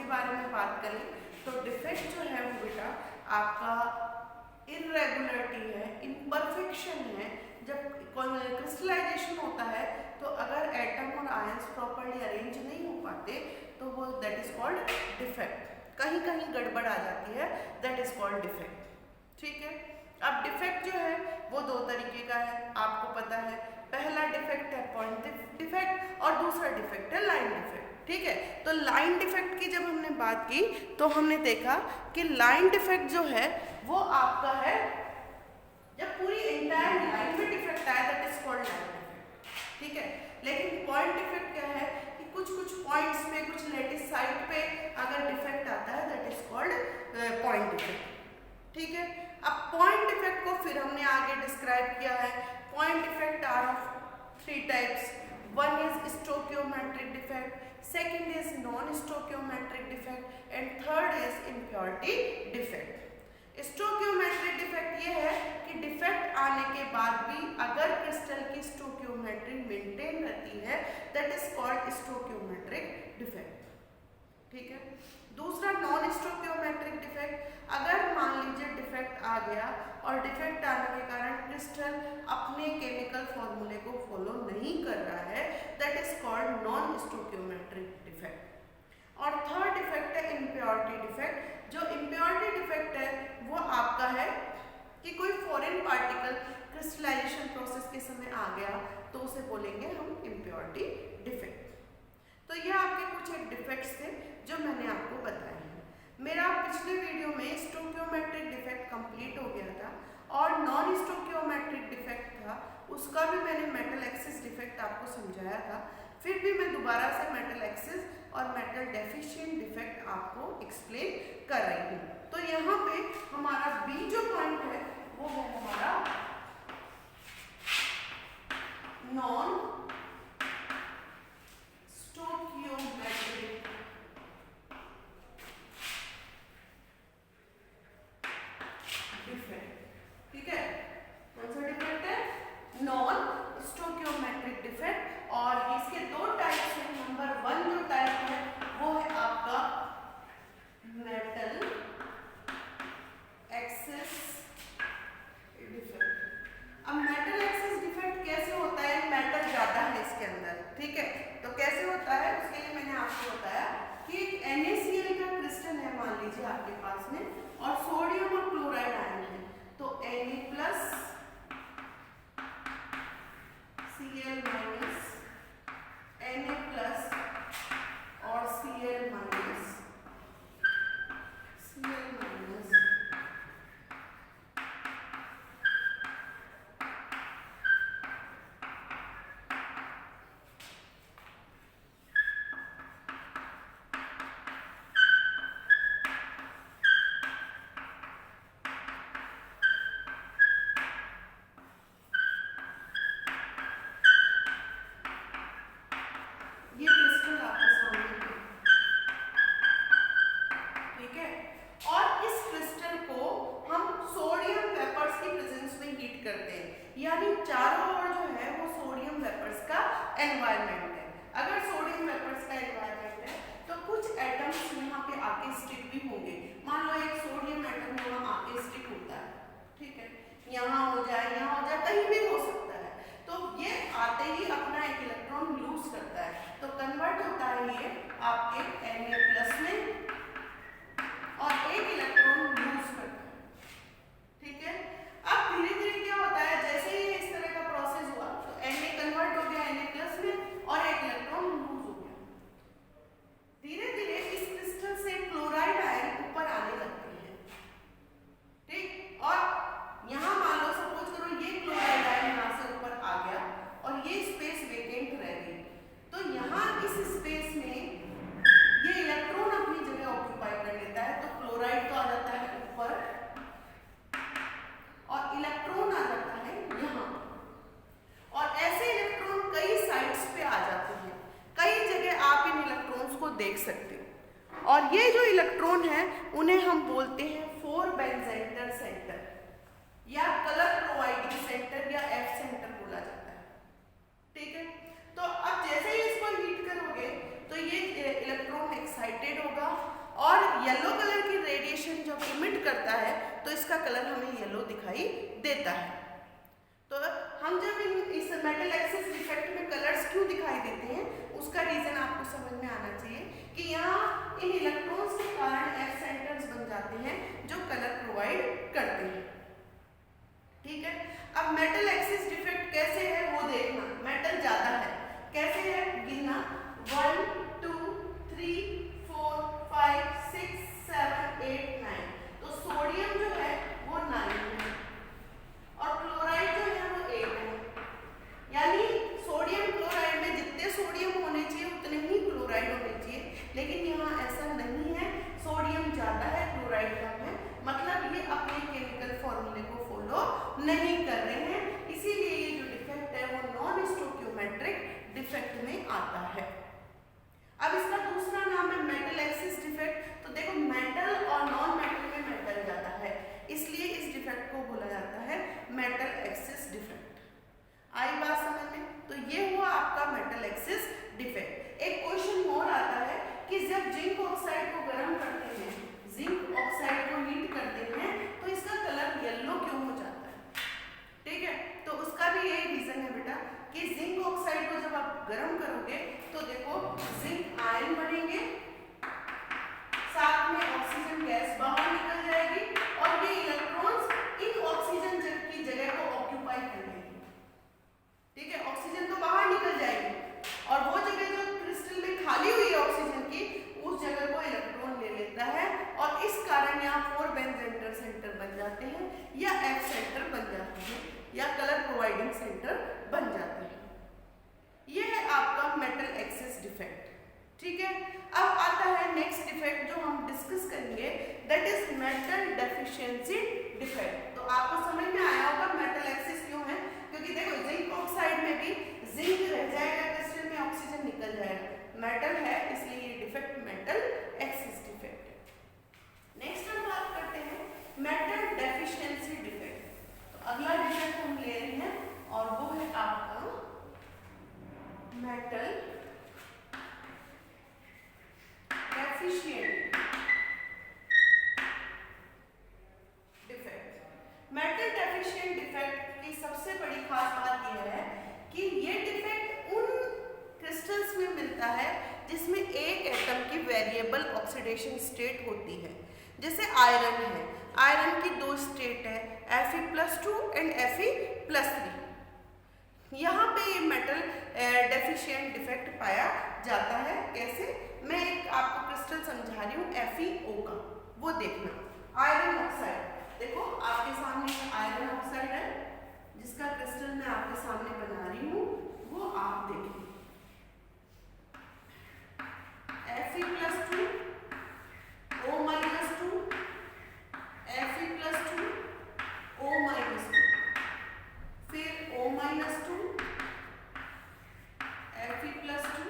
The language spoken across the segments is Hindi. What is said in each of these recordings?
बारे में बात करें तो डिफेक्ट जो है वो बेटा आपका इरेगुलरिटी है, इम्परफेक्शन है। जब क्रिस्टलाइजेशन होता है तो अगर एटम और आयंस प्रॉपर्ली अरेंज नहीं हो पाते तो वो दैट इज कॉल्ड डिफेक्ट। कहीं कहीं गड़बड़ आ जाती है, दैट इज कॉल्ड डिफेक्ट। ठीक है, अब डिफेक्ट जो है वो दो तरीके का है, आपको पता है। पहला डिफेक्ट है पॉइंट डिफेक्ट और दूसरा डिफेक्ट है लाइन डिफेक्ट। ठीक है, तो लाइन डिफेक्ट की जब हमने बात की तो हमने देखा कि लाइन डिफेक्ट जो है वो आपका है जब पूरी एंटायर लाइन में डिफेक्ट आया, that is called line defect. ठीक है, लेकिन पॉइंट डिफेक्ट क्या है कि कुछ कुछ पॉइंट्स पे, कुछ लेटिस साइड पे अगर डिफेक्ट आता है, that is called point defect. ठीक है, अब पॉइंट डिफेक्ट को फिर हमने आगे डिस्क्राइब किया है। Point defect are of three types. One is stoichiometric defect, second is non stoichiometric defect and third is impurity defect. Stoichiometric defect ये है कि डिफेक्ट आने के बाद भी अगर क्रिस्टल की स्टोकियोमेट्री मेंटेन रहती है, दैट इज कॉल्ड स्टोकियोमेट्रिक डिफेक्ट। ठीक है, दूसरा नॉन स्टोकियोमेट्रिक डिफेक्ट, अगर मान लीजिए डिफेक्ट आ गया और डिफेक्ट आने के कारण क्रिस्टल अपने केमिकल फॉर्मूले को फॉलो नहीं कर रहा है, that is called non stoichiometric defect. और थर्ड डिफेक्ट है इम्प्योरिटी डिफेक्ट। जो इम्प्योरिटी डिफेक्ट है वो आपका है कि कोई फॉरेन पार्टिकल क्रिस्टलाइजेशन प्रोसेस के समय आ गया तो उसे बोलेंगे हम इम्प्योरिटी डिफेक्ट। तो ये आपके कुछ एक डिफेक्ट्स थे जो मैंने आपको बताए हैं। मेरा पिछले वीडियो में स्टोकियोमेट्रिक डिफेक्ट कंप्लीट हो गया था और नॉन स्टोकियोमेट्रिक डिफेक्ट था, उसका भी मैंने मेटल एक्सिस डिफेक्ट आपको समझाया था। फिर भी मैं दोबारा से मेटल एक्सिस और मेटल डेफिशिएंट डिफेक्ट आपको explain कर रही हूँ। तो यहाँ पे हमारा बी जो पॉइंट है वो है हमारा नॉन स्टोकियोमेट्रिक डिफेक्ट। ठीक है, कौन सा डिफेक्ट है? Non stoichiometric defect. और इसके दो टाइप्स हैं। नंबर वन जो टाइप है वो है आपका मेटल एक्सिस डिफेक्ट। अब मेटल एक्सिस डिफेक्ट कैसे होता है? मेटल ज्यादा है इसके अंदर। ठीक है, तो कैसे होता है उसके लिए मैंने आपको बताया कि एक NaCl का क्रिस्टल है मान लीजिए आपके पास में और सोडियम और क्लोराइड आयन है, तो Na+ Cl- Na+ और Cl- ये क्रिस्टल आपके सामने है। ठीक है, और इस क्रिस्टल को हम सोडियम वेपर्स की प्रेजेंस में हीट करते हैं, यानी चारों ओर जो है वो सोडियम वेपर्स का एनवायरनमेंट है। अगर सोडियम वेपर्स का एनवायरनमेंट है तो कुछ एटम्स यहाँ पे आके स्टिक भी होंगे। मान लो एक सोडियम एटम यहाँ आके स्टिक होता है, ठीक है, यहाँ हो जाए, यहाँ हो जाए, कहीं भी हो सकता है। तो ये आते ही अपना एक इलेक्ट्रॉन लूज करता है, तो कन्वर्ट होता है ये आपके Na+ में और एक इलेक्ट्रॉन लूज करता है। ठीक है, अब धीरे धीरे क्या होता है, जैसे ही इस तरह का प्रोसेस हुआ तो Na कन्वर्ट हो गया Na+ में और एक इलेक्ट्रॉन लूज हो गया। धीरे धीरे इस क्रिस्टल से क्लोराइड आयन ऊपर आने लगते हैं। ठीक, और यहाँ मान लो सपोज करो ये क्लोराइड आयन यहाँ से ऊपर आ गया और ये स्पेस वेकेंट रह गई, तो यहाँ इस स्पेस में ये इलेक्ट्रॉन अपनी जगह ऑक्यूपाई कर लेता है, तो क्लोराइड तो आ जाता है ऊपर और इलेक्ट्रॉन आ जाता है यहाँ, और ऐसे इलेक्ट्रॉन कई साइड्स पे आ जाते हैं। कई जगह आप इन इलेक्ट्रॉन्स को देख सकते हो, और ये जो इलेक्ट्रॉन है उन्हें हम बोलते हैं 4 बेंजेंटर सेंटर या कलर प्रोवाइडिंग सेंटर या F सेंटर बोला जाता है। ठीक है, तो अब जैसे ही इसको हीट करोगे तो ये इलेक्ट्रॉन एक्साइटेड होगा जिसका कलर हमें येलो दिखाई देता है। तो हम जब इस मेटल एक्सिस डिफेक्ट में कलर्स क्यों दिखाई देते हैं, उसका रीजन आपको समझ में आना चाहिए कि यहाँ इन इलेक्ट्रॉन्स के कारण एफ सेंटर्स बन जाते हैं जो कलर प्रोवाइड करते हैं। ठीक है, अब मेटल एक्सिस डिफेक्ट कैसे है वो देखना। मेटल ज्यादा है, कैसे है गिनना, 1 2 3 4 5 6 7 8 9। तो सोडियम जो है वो 9 है और क्लोराइड जो है वो 8 है। यानी सोडियम क्लोराइड में जितने सोडियम होने चाहिए उतने ही क्लोराइड होने चाहिए, लेकिन यहाँ ऐसा नहीं है, सोडियम ज्यादा है क्लोराइड कम है, मतलब ये अपने केमिकल फॉर्मूले को फॉलो नहीं कर रहे हैं, इसीलिए ये जो डिफेक्ट है वो नॉन स्टोइकियोमेट्रिक डिफेक्ट में आता है। अब इसका दूसरा नाम है मेटल एक्सिस डिफेक्ट। तो देखो मेटल और नॉन मेटल में मेटल ज्यादा है, इसलिए इस डिफेक्ट को बोला जाता है मेटल एक्सिस डिफेक्ट। आई बात समझ में? तो ये हुआ आपका मेटल एक्सिस डिफेक्ट। एक क्वेश्चन और आता है कि जब जिंक ऑक्साइड को गर्म करते हैं, जिंक ऑक्साइड को हीट करते हैं, तो इसका कलर येलो क्यों हो जाता है? ठीक है, तो उसका भी यही रीजन है बेटा कि जिंक ऑक्साइड को जब आप गर्म करोगे तो देखो जिंक आयन बनेंगे, साथ में ऑक्सीजन गैस बाहर निकल जाएगी और ये इलेक्ट्रॉन्स इन ऑक्सीजन की जगह को ऑक्यूपाई कर लेंगे। ठीक है, ऑक्सीजन तो बाहर निकल जाएगी और वो जगह जो क्रिस्टल में खाली हुई है ऑक्सीजन की, उस जगह को इलेक्ट्रॉन ले लेता है और इस कारण यहाँ 4 बेंजेंटर सेंटर बन जाते हैं या एफ सेंटर बन जाते हैं या कलर प्रोवाइडिंग सेंटर बन जाते हैं। ये है आपका मेटल एक्सिस डिफेक्ट। ठीक है, अब आता है नेक्स्ट डिफेक्ट जो हम डिस्कस करेंगे, that is metal deficiency defect. तो आपको समझ में आया होगा मेटल एक्सिस क्यों है, क्योंकि देखो जिंक ऑक्साइड में भी जिंक रह जाएगा, क्रिस्टल में ऑक्सीजन निकल जाएगा, मेटल है इसलिए ये डिफेक्ट मेटल एक्सिस डिफेक्ट है। नेक्स्ट हम बात करते हैं मेटल डेफिशिएंसी डिफेक्ट। तो अगला डिफेक्ट हम ले रहे हैं और वो है आपका metal deficient defect. Metal deficient defect की सबसे बड़ी खास बात यह है कि ये डिफेक्ट उन क्रिस्टल्स में मिलता है जिसमें एक एटम की वेरिएबल ऑक्सीडेशन स्टेट होती है। जैसे आयरन है, आयरन की 2 स्टेट है, Fe+2 एंड Fe+3। यहाँ पे ये मेटल डेफिशिएंट डिफेक्ट पाया जाता है। कैसे? मैं एक आपको क्रिस्टल समझा रही हूँ FeO का, वो देखना। आयरन ऑक्साइड देखो आपके सामने आयरन ऑक्साइड है जिसका क्रिस्टल मैं आपके सामने बना रही हूँ, वो आप देखिए Fe+2 O-2 Fe+2 O-2 फिर O-2 Fe+2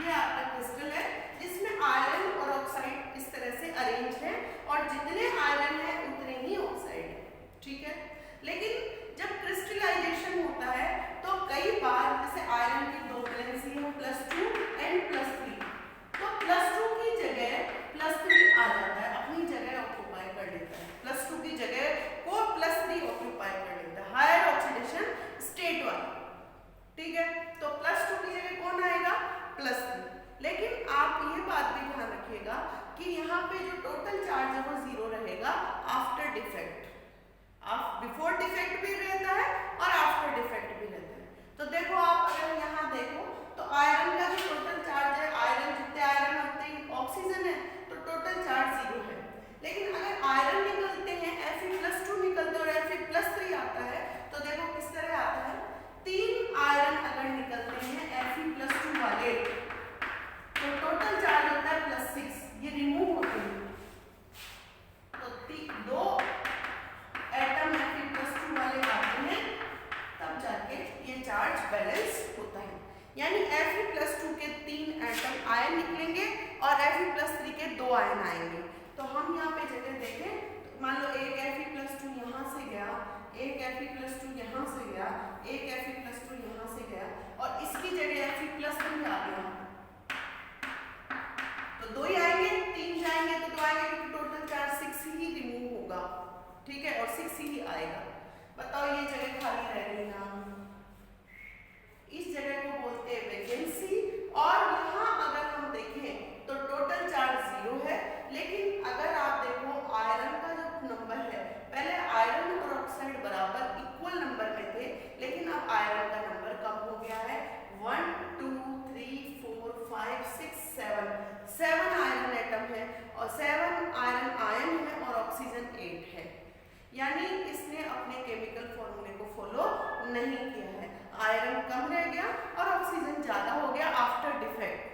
ये आपका क्रिस्टल है जिसमें आयरन और ऑक्साइड इस तरह से अरेंज है और जितने आयरन है उतने ही ऑक्साइड है। ठीक है, लेकिन जब क्रिस्टलाइजेशन होता है तो कई बार जैसे आयरन की 2 वैलेंसी है +2 एंड +3, तो +2 की जगह +3 आ जाता है, अपनी जगह ऑक्यूपाई कर लेता है, +2 की जगह को +3 ऑक्यूपाई कर लेता है, हायर ऑक्सीडेशन स्टेट वाला। ठीक है, तो +2 की जगह कौन आएगा? +3। लेकिन आप ये बात भी ध्यान रखिएगा कि यहाँ पे जो टोटल चार्ज है वो 0 रहेगा आफ्टर डिफेक्ट। आप बिफोर डिफेक्ट भी रहता है और आफ्टर डिफेक्ट भी रहता है। तो देखो आप अगर यहाँ देखो तो आयरन का जो टोटल चार्ज है, आयरन जितने आयरन उतने ऑक्सीजन है, तो टोटल चार्ज 0 है। लेकिन अगर आयरन निकलते हैं, Fe+2 निकलते हैं और Fe+3 आता है, तो देखो किस तरह आता है। 3 आयरन अगर निकलते हैं Fe+2 वाले, तो टोटल चार्ज होता है +6, ये रिमूव होते हैं। तो 2 एटम Fe+2 वाले आते हैं और Fe+3 के 2 आयन आएंगे। तो हम यहाँ पे जगह देखें तो मान लो एक Fe+2 यहाँ से गया, एक Fe+2 यहाँ से गया, एक Fe+2 यहाँ से गया और इसकी जगह Fe+3 आ गया, तो 2 ही आएंगे, 3 जाएंगे तो 2 आएंगे, क्योंकि टोटल चार्ज 6 ही रिमूव होगा, ठीक है, और 6 ही आएगा। बताओ ये जगह खाली रह गई ना, इस जगह को बोलते हैं वैकेंसी। और यहाँ अगर हम देखें तो टोटल चार्ज 0 है, लेकिन अगर आप देखो आयरन का जो नंबर है, पहले आयरन और ऑक्साइड बराबर इक्वल नंबर में थे, लेकिन अब आयरन का नंबर कम हो गया है। 1 2 3 4 5 6 7 आयरन एटम है और 7 आयरन आयन है और ऑक्सीजन 8 है, यानी इसने अपने केमिकल फॉर्मूले को फॉलो नहीं किया है। आयरन कम रह गया और ऑक्सीजन ज्यादा हो गया आफ्टर डिफेक्ट।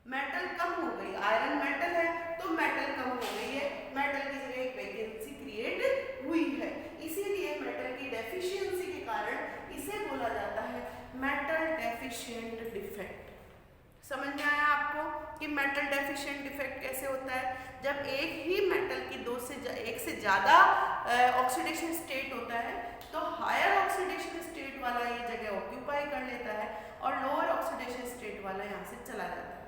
मेटल कम हो गई, आयरन मेटल है तो मेटल कम हो गई है, मेटल की जगह एक वैकेंसी क्रिएट हुई है। इसीलिए मेटल की डेफिशिएंसी के कारण इसे बोला जाता है मेटल डेफिशिएंट डिफेक्ट। समझ में आया आपको कि मेटल डेफिशिएंट डिफेक्ट कैसे होता है? जब एक ही मेटल की एक से ज़्यादा ऑक्सीडेशन स्टेट होता है तो हायर ऑक्सीडेशन स्टेट वाला ये जगह ऑक्यूपाई कर लेता है और लोअर ऑक्सीडेशन स्टेट वाला यहाँ से चला जाता है।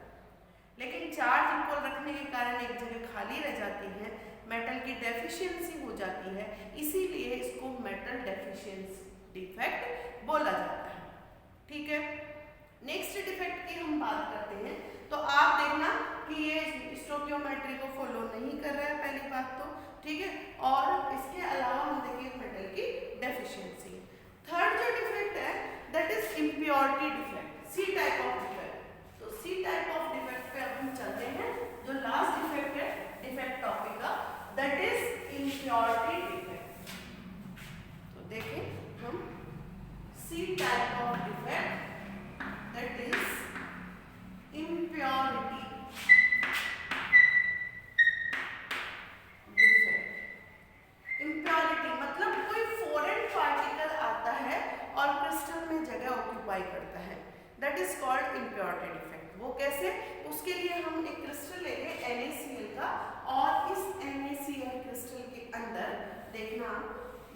लेकिन चार्ज इक्वल रखने के कारण एक जगह खाली रह जाती है, मेटल की डेफिशिएंसी हो जाती है, इसीलिए इसको मेटल डेफिशिएंसी डिफेक्ट बोला जाता है। ठीक है, नेक्स्ट डिफेक्ट की हम बात करते हैं तो आप देखना कि ये स्टोकियोमेट्री को फॉलो नहीं कर रहा है, पहली बात तो, ठीक है, और इसके अलावा हम देखेंगे मेटल की डेफिशिएंसी। थर्ड जो डिफेक्ट है that is impurity defect, C type of defect. तो सी टाइप ऑफ डिफेक्ट पे अब हम चलते हैं, जो लास्ट डिफेक्ट है डिफेक्ट टॉपिक का, दैट इज इम्प्योरिटी डिफेक्ट। तो देखें हम C type of defect that is impurity defect। impurity मतलब कोई फॉरेन पार्टिकल आता है और क्रिस्टल में जगह ऑक्यूपाई करता है, that is called impurity defect। वो कैसे? उसके लिए हम एक क्रिस्टल लेंगे NaCl का और इस NaCl क्रिस्टल के अंदर देखना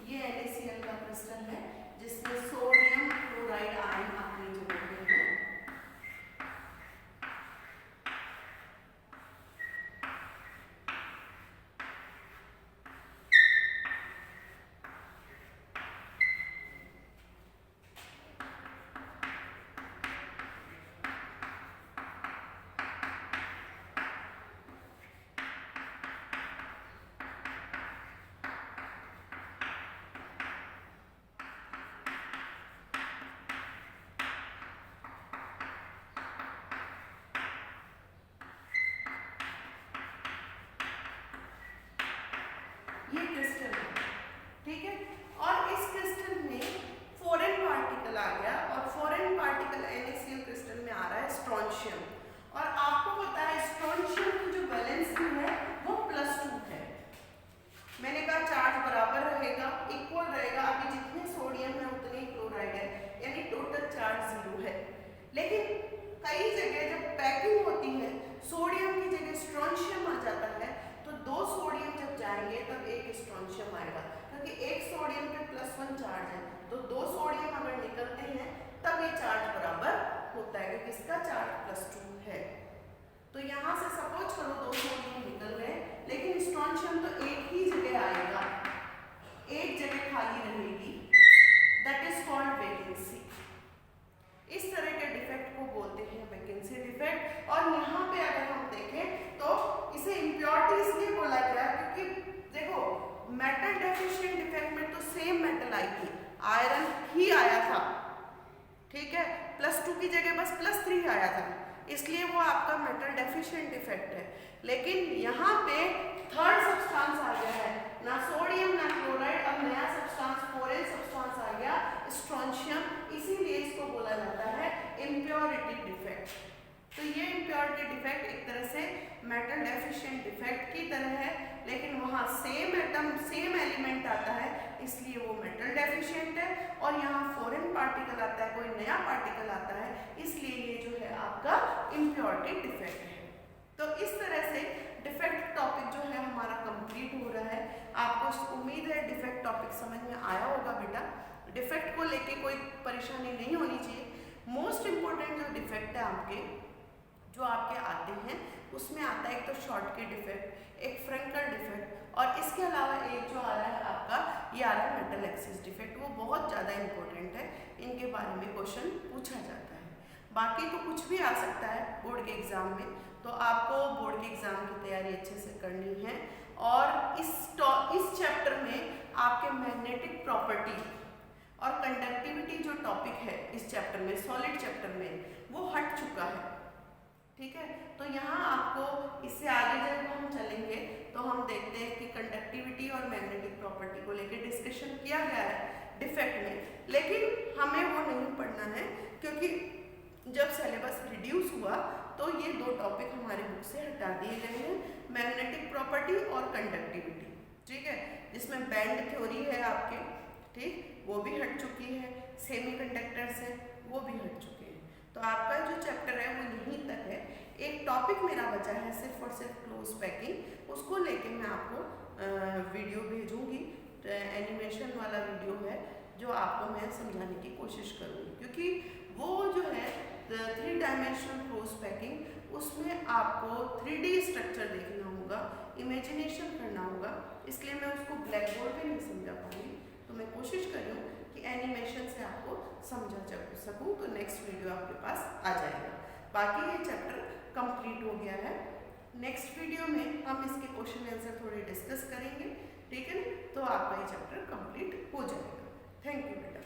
ये NaCl का क्रिस्टल है जिसमें सोडियम क्लोराइड आयन अपनी जगह पे है। ये क्रिस्टल है, ठीक है, और इस क्रिस्टल में फॉरेन पार्टिकल आ गया और फॉरेन पार्टिकल NaCl क्रिस्टल में आ रहा है स्ट्रोंशियम। और आपको पता है स्ट्रोंशियम की जो वैलेंसी है वो +2 है। मैंने कहा चार्ज बराबर रहेगा, इक्वल रहेगा, अभी जितने सोडियम है उतने ही क्लोराइड है, यानी टोटल चार्ज 0 है। लेकिन कई जगह जब पैकिंग होती है सोडियम की जगह स्ट्रोंशियम आ जाता है, तो 2 सोडियम जब जाएंगे तब एक स्ट्रोंशियम आएगा, क्योंकि एक सोडियम पे +1 चार्ज है, तो 2 सोडियम अगर निकलते हैं तब ये चार्ज बराबर होता है, क्योंकि इसका चार्ज +2 है। तो यहाँ से सपोज करो 2 सोडियम निकल गए, लेकिन स्ट्रोंशियम तो एक ही जगह आएगा, एक जगह खाली रहेगी, दैट इज कॉल्ड वैकेंसी। इस तरह के डिफेक्ट को बोलते हैं वैकेंसी डिफेक्ट। और यहाँ पे अगर हम देखें तो इसे इम्प्योरिटी इसलिए बोला गया क्योंकि देखो मेटल डेफिशिएंट डिफेक्ट में तो सेम मेटल आई थी, आयरन ही आया था, ठीक है, +2 की जगह बस +3 आया था, इसलिए वो आपका मेटल डेफिशिएंट डिफेक्ट है। लेकिन यहाँ पे थर्ड सब्सटेंस आ गया है, ना सोडियम ना क्लोराइड, अब नया सब्सटेंस फॉरेन सब्सटेंस आ गया स्ट्रोंशियम, इसीलिए इसको बोला जाता है इम्प्योरिटी डिफेक्ट। तो ये इम्प्योरिटी डिफेक्ट एक तरह से मेटल डेफिशिएंट डिफेक्ट की तरह है, लेकिन वहाँ सेम एटम सेम एलिमेंट आता है, इसलिए वो मेटल डेफिशिएंट है, और यहाँ फॉरेन पार्टिकल आता है, कोई नया पार्टिकल आता है, इसलिए ये जो है आपका इम्प्योरिटी डिफेक्ट है। परेशानी नहीं होनी चाहिए। मोस्ट इम्पोर्टेंट जो डिफेक्ट है आपके जो आपके आते हैं उसमें आता है एक तो शॉर्ट के डिफेक्ट, एक फ्रैंकल डिफेक्ट और इसके अलावा एक जो आ रहा है आपका ये आ रहा है मेटल एक्सिस डिफेक्ट। वो बहुत ज़्यादा इंपॉर्टेंट है, इनके बारे में क्वेश्चन पूछा जाता है। बाकी तो कुछ भी आ सकता है बोर्ड के एग्जाम में, तो आपको बोर्ड के एग्जाम की तैयारी अच्छे से करनी है। और इस चैप्टर में आपके मैग्नेटिक प्रॉपर्टी और कंडक्टिविटी जो टॉपिक है इस चैप्टर में, सॉलिड चैप्टर में, वो हट चुका है। ठीक है, तो यहाँ आपको इससे आगे जब हम चलेंगे तो हम देखते हैं कि कंडक्टिविटी और मैग्नेटिक प्रॉपर्टी को लेकर डिस्कशन किया गया है डिफेक्ट में, लेकिन हमें वो नहीं पढ़ना है क्योंकि जब सिलेबस रिड्यूस हुआ तो ये दो टॉपिक हमारे बुक से हटा दिए गए हैं, मैग्नेटिक प्रॉपर्टी और कंडक्टिविटी। ठीक है, जिसमें बैंड थ्योरी है आपके, ठीक, वो भी हट चुकी है, सेमीकंडक्टर्स है वो भी हट चुके हैं। तो आपका जो चैप्टर है वो यहीं तक है। एक टॉपिक मेरा बचा है सिर्फ और सिर्फ क्लोज पैकिंग, उसको लेके मैं आपको वीडियो भेजूंगी, एनिमेशन वाला वीडियो है जो आपको मैं समझाने की कोशिश करूँगी, क्योंकि वो जो है 3 डायमेंशनल क्लोज पैकिंग, उसमें आपको 3D स्ट्रक्चर देखना होगा, इमेजिनेशन करना होगा, इसलिए मैं उसको ब्लैक बोर्ड पे नहीं समझा पाऊंगी। तो मैं कोशिश कर रही हूँ कि एनिमेशन से आपको समझा सकूँ, तो नेक्स्ट वीडियो आपके पास आ जाएगा। बाकी ये चैप्टर कंप्लीट हो गया है। नेक्स्ट वीडियो में हम इसके क्वेश्चन आंसर थोड़े डिस्कस करेंगे, ठीक है, तो आपका ये चैप्टर कंप्लीट हो जाएगा। थैंक यू बेटा।